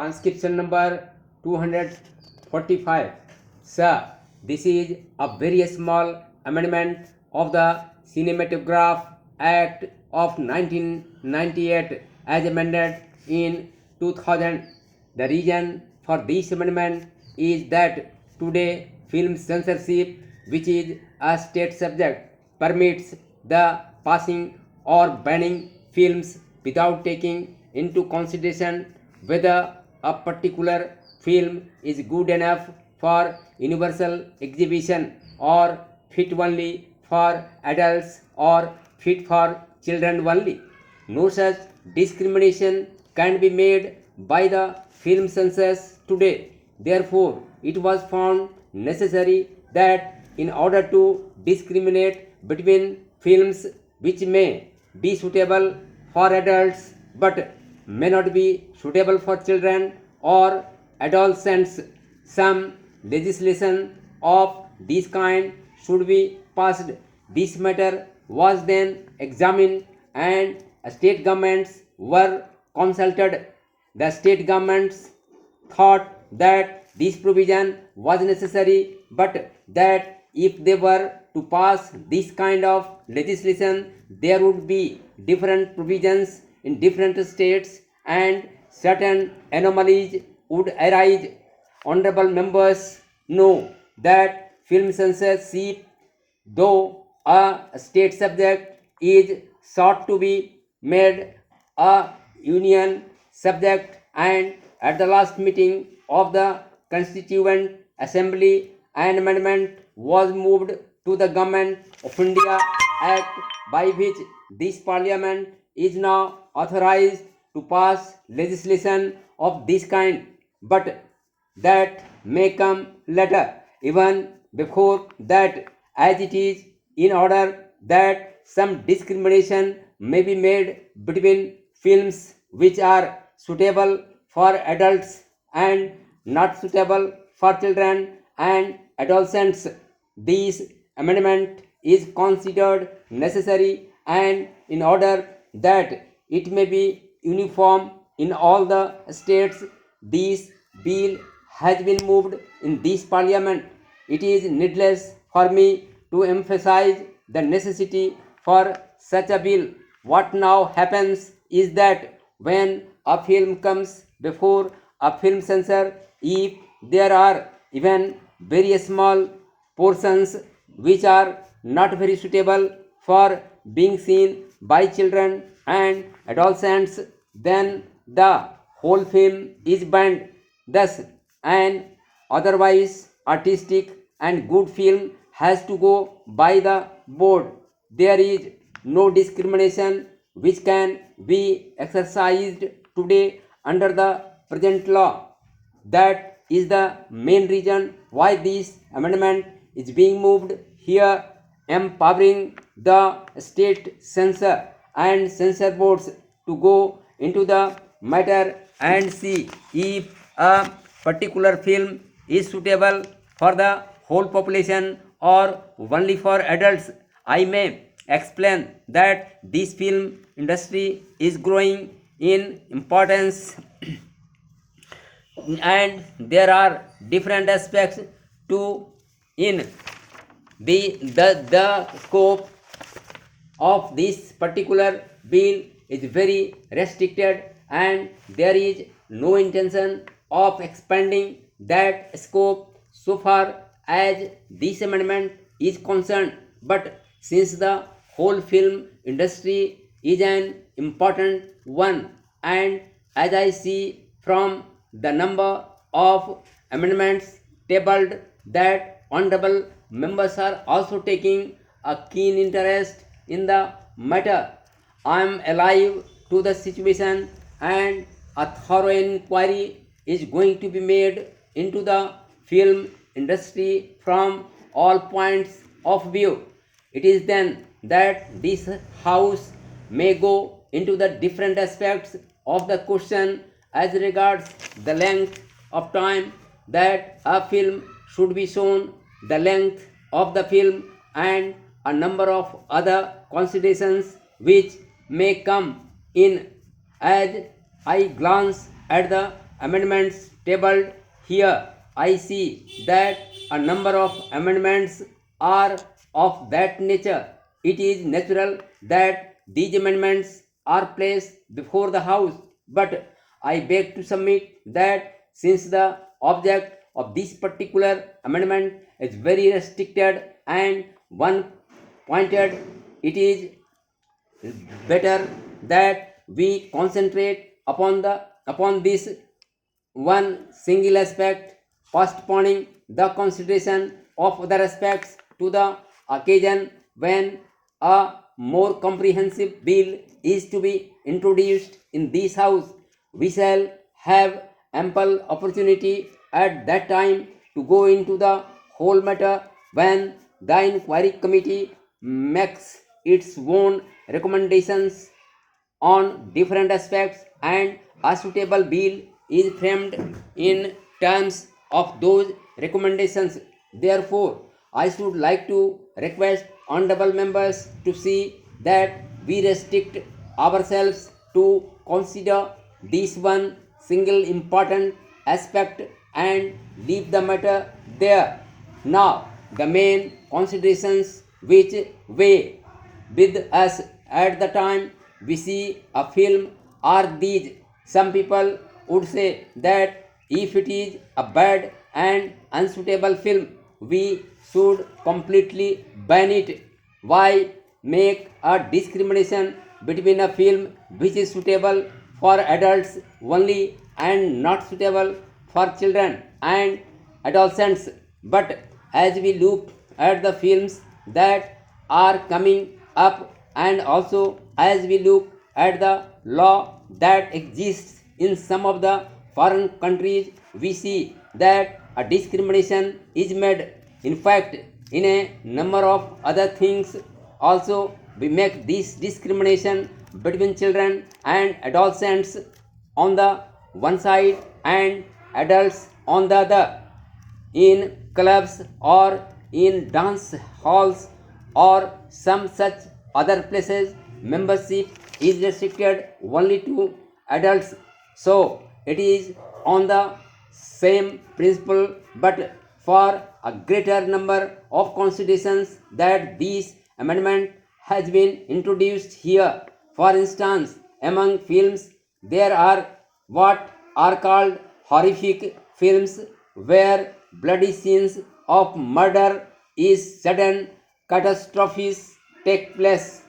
transcription number 245. Sir, this is a very small amendment of the Cinematograph Act of 1998 as amended in 2000. The reason for this amendment is that today film censorship, which is a state subject, permits the passing or banning films without taking into consideration whether a particular film is good enough for universal exhibition or fit only for adults or fit for children only. No such discrimination can be made by the film censors today. Therefore, it was found necessary that in order to discriminate between films which may be suitable for adults but may not be suitable for children or adolescents, some legislation of this kind should be passed. This matter was then examined and state governments were consulted. The state governments thought that this provision was necessary, but that if they were to pass this kind of legislation, there would be different provisions in different states and certain anomalies would arise. Honorable members know that film censorship, though a state subject, is sought to be made a union subject, and at the last meeting of the Constituent Assembly, an amendment was moved to the Government of India Act by which this Parliament is now authorized to pass legislation of this kind, but that may come later. Even before that, as it is in order that some discrimination may be made between films which are suitable for adults and not suitable for children and adolescents. This amendment is considered necessary, and in order that it may be uniform in all the states, this bill has been moved in this parliament. It is needless for me to emphasize the necessity for such a bill. What now happens is that when a film comes before a film censor, if there are even very small portions which are not very suitable for being seen by children and adolescents, then the whole film is banned. Thus, an otherwise artistic and good film has to go by the board. There is no discrimination which can be exercised today under the present law. That is the main reason why this amendment is being moved here, empowering the state censor and censor boards to go into the matter and see if a particular film is suitable for the whole population or only for adults. I may explain that this film industry is growing in importance and there are different aspects to in the scope of this particular bill is very restricted, and there is no intention of expanding that scope so far as this amendment is concerned. But since the whole film industry is an important one, and as I see from the number of amendments tabled that honorable members are also taking a keen interest in the matter, I am alive to the situation, and a thorough inquiry is going to be made into the film industry from all points of view. It is then that this house may go into the different aspects of the question as regards the length of time that a film should be shown, the length of the film, and a number of other considerations which may come in. As I glance at the amendments tabled here, I see that a number of amendments are of that nature. It is natural that these amendments are placed before the House, but I beg to submit that since the object of this particular amendment is very restricted and one pointed, it is better that we concentrate upon this one single aspect, postponing the consideration of other aspects to the occasion when a more comprehensive bill is to be introduced in this house. We shall have ample opportunity at that time to go into the whole matter when the inquiry committee makes its own recommendations on different aspects and a suitable bill is framed in terms of those recommendations. Therefore, I should like to request honorable members to see that we restrict ourselves to consider this one single important aspect and leave the matter there. Now, the main considerations which weigh with us at the time we see a film are these. Some people would say that if it is a bad and unsuitable film, we should completely ban it. Why make a discrimination between a film which is suitable for adults only and not suitable for children and adolescents? But as we look at the films that are coming up and also as we look at the law that exists in some of the foreign countries, we see that a discrimination is made. In fact, in a number of other things also we make this discrimination between children and adolescents on the one side and adults on the other. In clubs or in dance halls or some such other places, membership is restricted only to adults. So it is on the same principle, but for a greater number of considerations that this amendment has been introduced here. For instance, among films, there are what are called horrific films where bloody scenes of murder is sudden catastrophes take place.